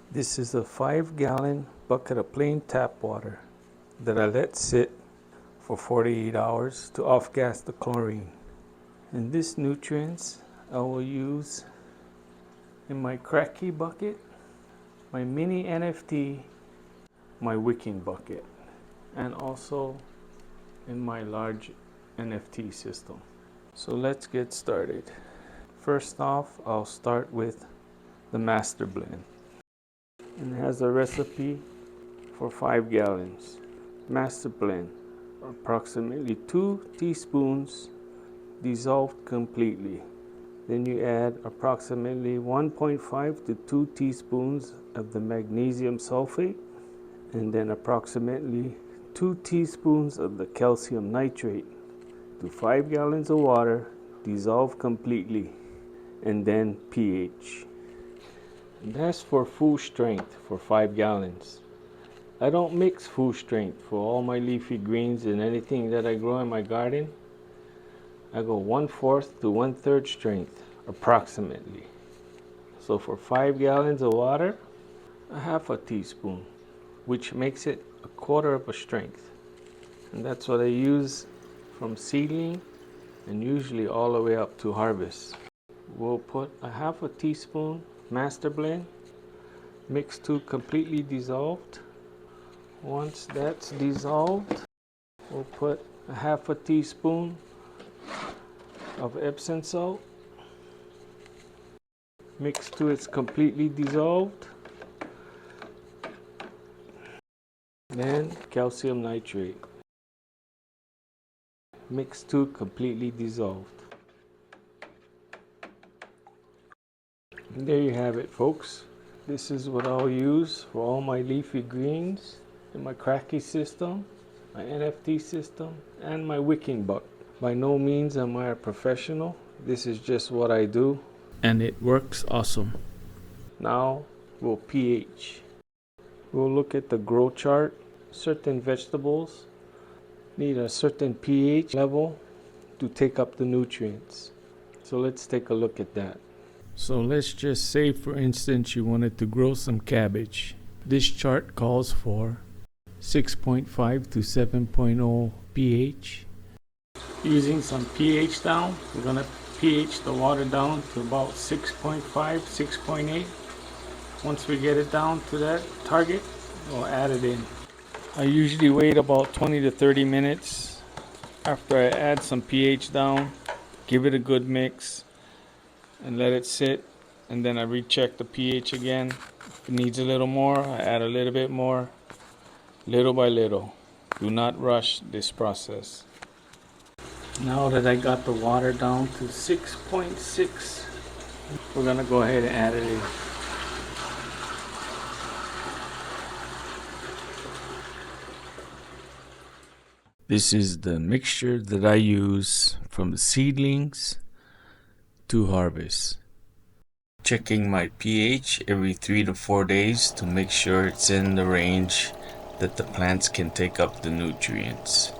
This is a 5-gallon bucket of plain tap water that I let sit for 48 hours to off-gas the chlorine. And this nutrients I will use in my cracky bucket, my mini NFT, my wicking bucket, and also in my large NFT system. So let's get started. First off, I'll start with the master blend. And it has a recipe for 5 gallons. Master blend, approximately 2 teaspoons dissolved completely. Then you add approximately 1.5 to 2 teaspoons of the magnesium sulfate, and then approximately 2 teaspoons of the calcium nitrate to 5 gallons of water, dissolve completely, and then pH. And that's for full strength for 5 gallons. I don't mix full strength for all my leafy greens and anything that I grow in my garden. I go 1/4 to 1/3 strength approximately. So for 5 gallons of water, a half a teaspoon, which makes it a quarter of a strength. And that's what I use from seedling and usually all the way up to harvest. We'll put a half a teaspoon master blend, mix to completely dissolved. Once that's dissolved, we'll put a half a teaspoon of Epsom salt, mix to it's completely dissolved. Then calcium nitrate, mix to completely dissolved. And there you have it, folks. This is what I'll use for all my leafy greens in my cracky system, my NFT system, and my wicking bucket. By no means am I a professional. This is just what I do, and it works awesome. Now we'll pH. We'll look at the grow chart. Certain vegetables need a certain pH level to take up the nutrients. So let's take a look at that. So let's just say, for instance, you wanted to grow some cabbage. This chart calls for 6.5 to 7.0 pH. Using some pH down, we're going to pH the water down to about 6.5, 6.8. Once we get it down to that target, we'll add it in. I usually wait about 20 to 30 minutes after I add some pH down, give it a good mix, and let it sit, and then I recheck the pH again. If it needs a little more, I add a little bit more, little by little. Do not rush this process. Now that I got the water down to 6.6, we're gonna go ahead and add it in. This is the mixture that I use from the seedlings to harvest. Checking my pH every 3 to 4 days to make sure it's in the range that the plants can take up the nutrients.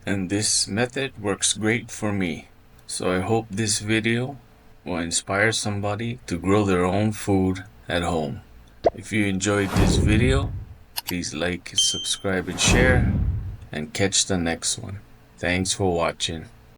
And this method works great for me. So I hope this video will inspire somebody to grow their own food at home. If you enjoyed this video, please like, subscribe, and share, and catch the next one. Thanks for watching.